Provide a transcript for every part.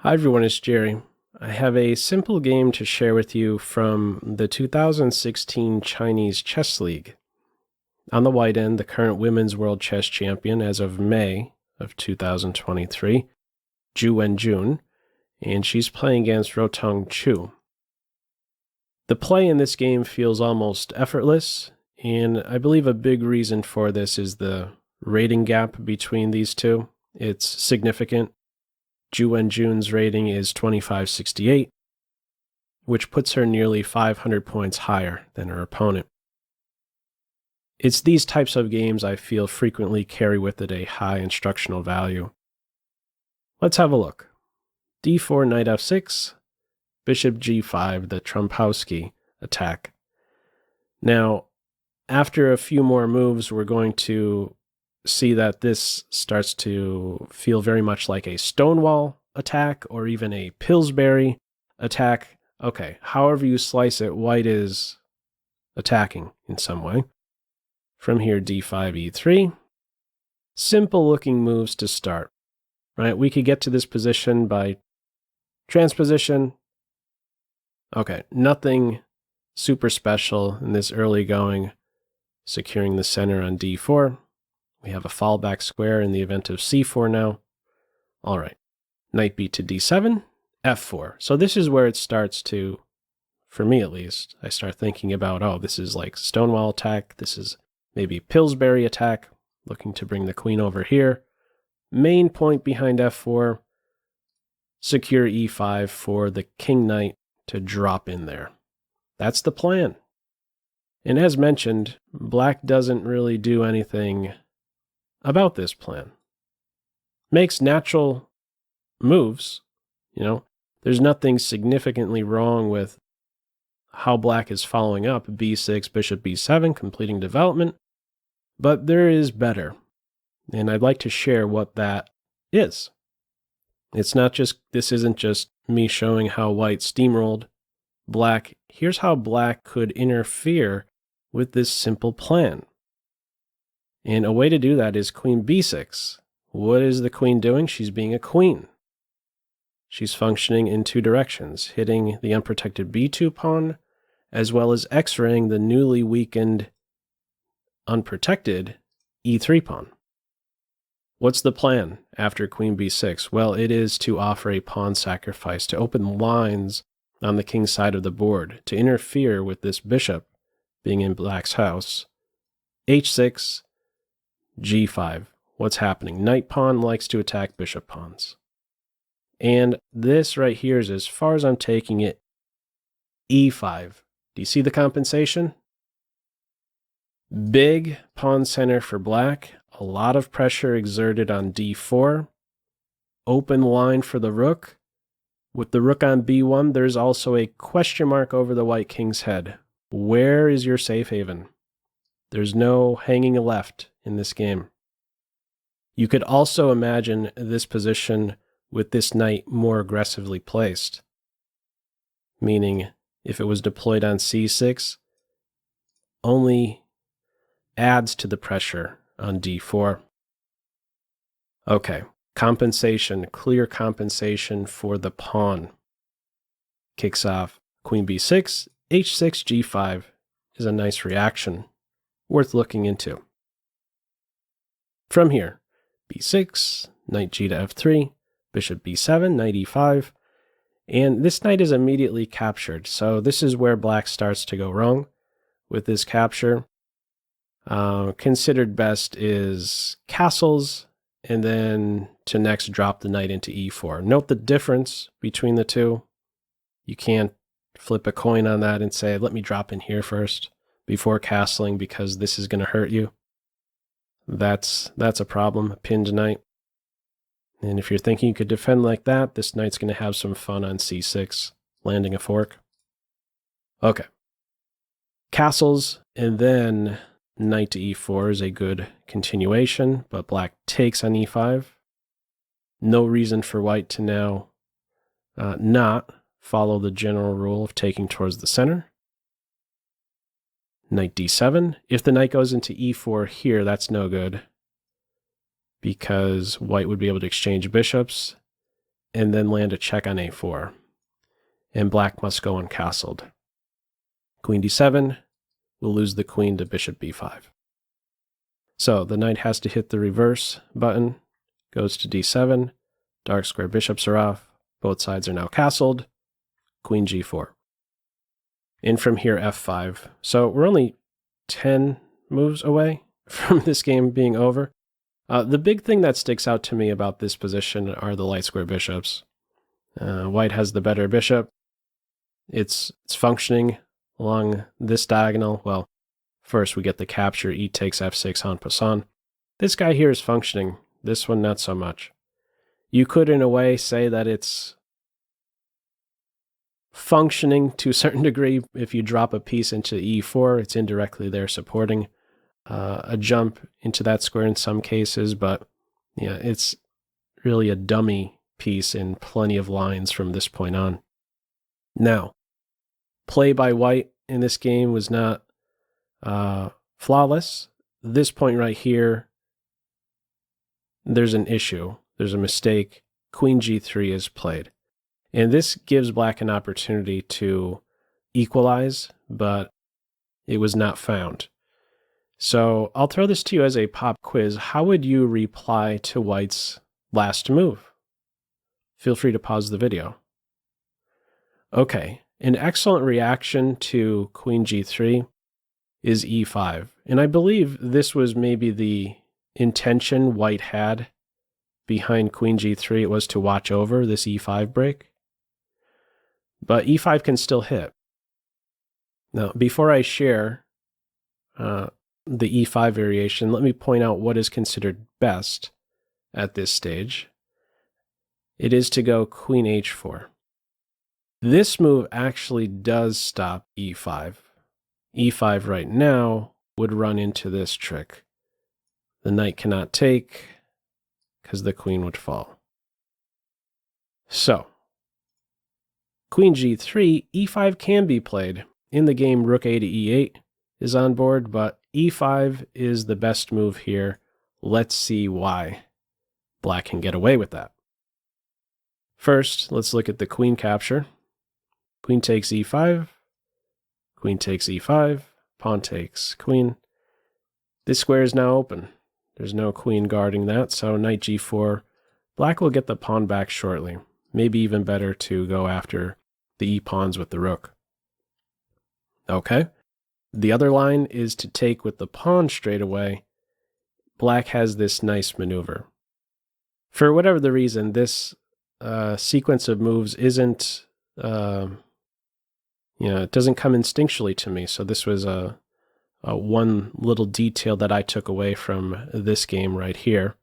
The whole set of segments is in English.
Hi everyone, it's Jerry. I have a simple game to share with you from the 2016 Chinese Chess League. On the white end, the current women's world chess champion as of May of 2023, Ju Wenjun, and she's playing against Ruotong Chu. The play in this game feels almost effortless, and I believe a big reason for this is the rating gap between these two. It's significant. Ju Wenjun's rating is 2568, which puts her nearly 500 points higher than her opponent. It's these types of games I feel frequently carry with it a high instructional value. Let's have a look. d4, knight f6, bishop g5, the Trompowsky attack. Now, after a few more moves, we're going to see that this starts to feel very much like a Stonewall attack or even a Pillsbury attack. Okay, however you slice it, white is attacking in some way. From here, d5, e3. Simple looking moves to start, right? We could get to this position by transposition. Okay, nothing super special in this early going, securing the center on d4. We have a fallback square in the event of c4 now. All right, knight b to d7, f4. So this is where it starts to, for me at least, I start thinking about, oh, this is like Stonewall attack. This is maybe Pillsbury attack, looking to bring the queen over here. Main point behind f4, secure e5 for the king knight to drop in there. That's the plan. And as mentioned, black doesn't really do anything about this plan. Makes natural moves, there's nothing significantly wrong with how black is following up b6, bishop b7, completing development, but there is better, and I'd like to share what that is. This isn't just me showing how white steamrolled black. Here's how black could interfere with this simple plan. And a way to do that is queen b6. What is the queen doing? She's being a queen. She's functioning in two directions, hitting the unprotected b2 pawn, as well as x-raying the newly weakened, unprotected e3 pawn. What's the plan after queen b6? Well, it is to offer a pawn sacrifice, to open lines on the king's side of the board, to interfere with this bishop being in black's house. h6, g5. What's happening? Knight pawn likes to attack bishop pawns. And this right here is, as far as I'm taking it, e5. Do you see the compensation? Big pawn center for black. A lot of pressure exerted on d4. Open line for the rook. With the rook on b1, there's also a question mark over the white king's head. Where is your safe haven? There's no hanging left in this game. You could also imagine this position with this knight more aggressively placed, meaning if it was deployed on c6, only adds to the pressure on d4. Okay, compensation, clear compensation for the pawn. Kicks off queen b6, h6, g5 is a nice reaction, worth looking into. From here, b6, knight g to f3, bishop b7, knight e5, and this knight is immediately captured. So this is where black starts to go wrong with this capture. Considered best is castles, and then to next drop the knight into e4. Note the difference between the two. You can't flip a coin on that and say, let me drop in here first before castling because this is going to hurt you. That's a problem, a pinned knight. And if you're thinking you could defend like that, this knight's going to have some fun on c6, landing a fork. Okay. Castles, and then knight to e4 is a good continuation, but black takes on e5. No reason for white to now not follow the general rule of taking towards the center. Knight d7. If the knight goes into e4 here, that's no good, because white would be able to exchange bishops. and then land a check on a4. And black must go uncastled. Queen d7 will lose the queen to bishop b5. So the knight has to hit the reverse button, goes to d7, dark square bishops are off, both sides are now castled, queen g4. And from here, f5. So we're only 10 moves away from this game being over. The big thing that sticks out to me about this position are the light square bishops. White has the better bishop. It's functioning along this diagonal. Well, first we get the capture, e takes f6 en passant. This guy here is functioning. This one, not so much. You could, in a way, say that it's functioning to a certain degree. If you drop a piece into e4, it's indirectly there supporting a jump into that square in some cases, but yeah, it's really a dummy piece in plenty of lines from this point on. Now, play by white in this game was not flawless. This point right here, there's an issue. There's a mistake. Queen g3 is played. And this gives black an opportunity to equalize, but it was not found. So I'll throw this to you as a pop quiz. How would you reply to white's last move? Feel free to pause the video. Okay, an excellent reaction to queen g3 is e5. And I believe this was maybe the intention white had behind queen g3. It was to watch over this e5 break. But e5 can still hit. Now, before I share the e5 variation, let me point out what is considered best at this stage. It is to go queen h4. This move actually does stop e5. e5 right now would run into this trick. The knight cannot take because the queen would fall. So, queen g3, e5 can be played. In the game, rook a to e8 is on board, but e5 is the best move here. Let's see why black can get away with that. First, let's look at the queen capture. Queen takes e5, queen takes e5, pawn takes queen. This square is now open. There's no queen guarding that, so knight g4. Black will get the pawn back shortly. Maybe even better to go after the e-pawns with the rook. Okay. The other line is to take with the pawn straight away. Black has this nice maneuver. For whatever the reason, this sequence of moves isn't, it doesn't come instinctually to me. So this was a one little detail that I took away from this game right here.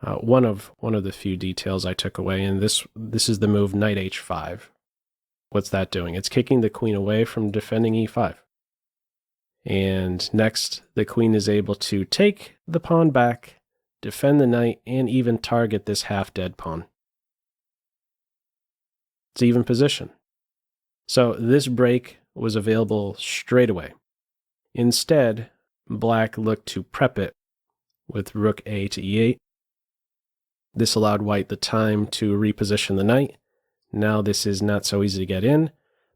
One of the few details I took away, and this is the move knight h5. What's that doing? It's kicking the queen away from defending e5. And next, the queen is able to take the pawn back, defend the knight, and even target this half-dead pawn. It's even position. So this break was available straight away. Instead, black looked to prep it with rook a to e8. This allowed white the time to reposition the knight. Now this is not so easy to get in.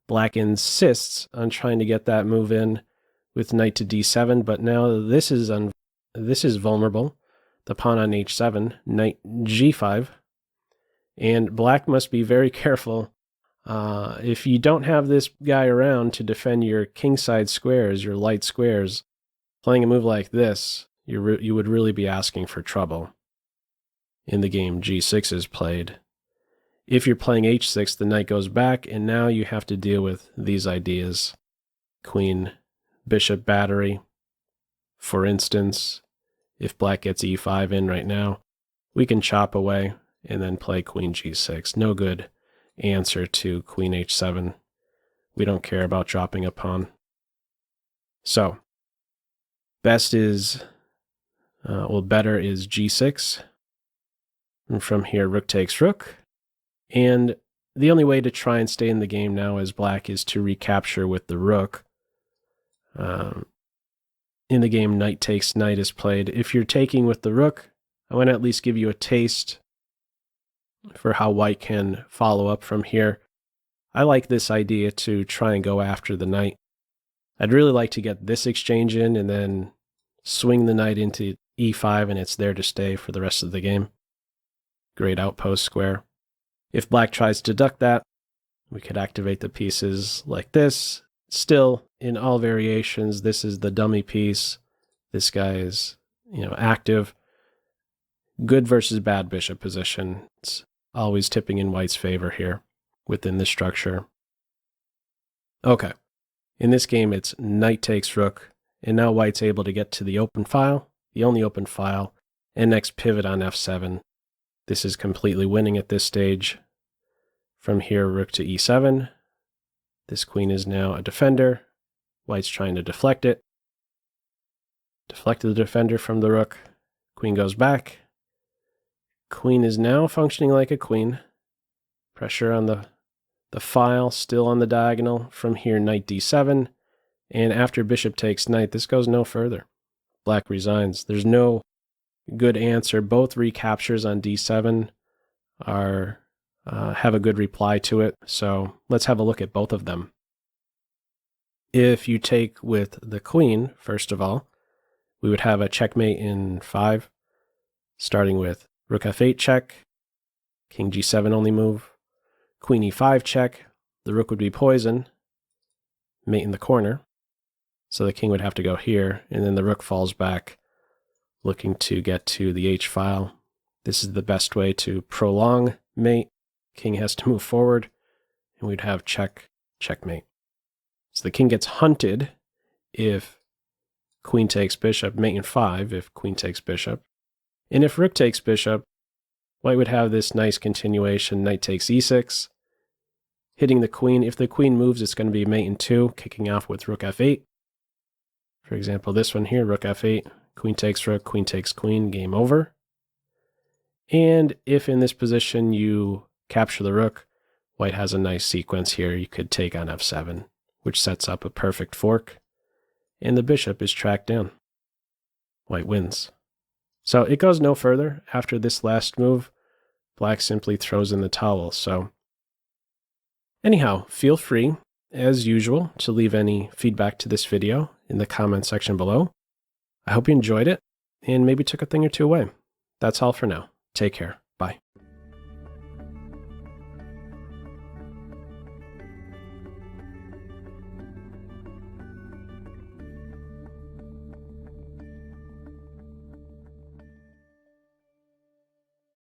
Black insists on trying to get that move in with knight to d7, but now this is vulnerable. The pawn on h7, knight g5, and black must be very careful. If you don't have this guy around to defend your kingside squares, your light squares, playing a move like this, you would really be asking for trouble. In the game, g6 is played. If you're playing h6, the knight goes back, and now you have to deal with these ideas. Queen, bishop battery. For instance, if black gets e5 in right now, we can chop away and then play queen g6. No good answer to queen h7. We don't care about dropping a pawn. So, better is g6. And from here, rook takes rook. And the only way to try and stay in the game now as black is to recapture with the rook. In the game, knight takes knight is played. If you're taking with the rook, I want to at least give you a taste for how white can follow up from here. I like this idea to try and go after the knight. I'd really like to get this exchange in and then swing the knight into e5, and it's there to stay for the rest of the game. Great outpost square. If black tries to duck that, we could activate the pieces like this. Still, in all variations, this is the dummy piece. This guy is, active. Good versus bad bishop position. It's always tipping in white's favor here within the structure. Okay. In this game, it's knight takes rook, and now white's able to get to the open file, the only open file, and next pivot on f7. This is completely winning at this stage. From here, rook to e7. This queen is now a defender. White's trying to deflect it. Deflected the defender from the rook. Queen goes back. Queen is now functioning like a queen. Pressure on the file, still on the diagonal. From here, knight d7. And after bishop takes knight, this goes no further. Black resigns. There's no good answer. Both recaptures on d7 are have a good reply to it. So let's have a look at both of them. If you take with the queen, first of all, we would have a checkmate in 5, starting with rook f8 check, king g7 only move, queen e5 check, the rook would be poisoned, mate in the corner, so the king would have to go here, and then the rook falls back, looking to get to the h file. This is the best way to prolong mate. King has to move forward, and we'd have check, checkmate. So the king gets hunted if queen takes bishop, mate in 5 if queen takes bishop. And if rook takes bishop, white would have this nice continuation, knight takes e6, hitting the queen. If the queen moves, it's going to be mate in 2, kicking off with rook f8. For example, this one here, rook f8, queen takes rook, queen takes queen, game over. And if in this position you capture the rook, white has a nice sequence here. You could take on f7, which sets up a perfect fork, and the bishop is tracked down. White wins. So it goes no further. After this last move, black simply throws in the towel. So anyhow, feel free, as usual, to leave any feedback to this video in the comment section below. I hope you enjoyed it and maybe took a thing or two away. That's all for now. Take care.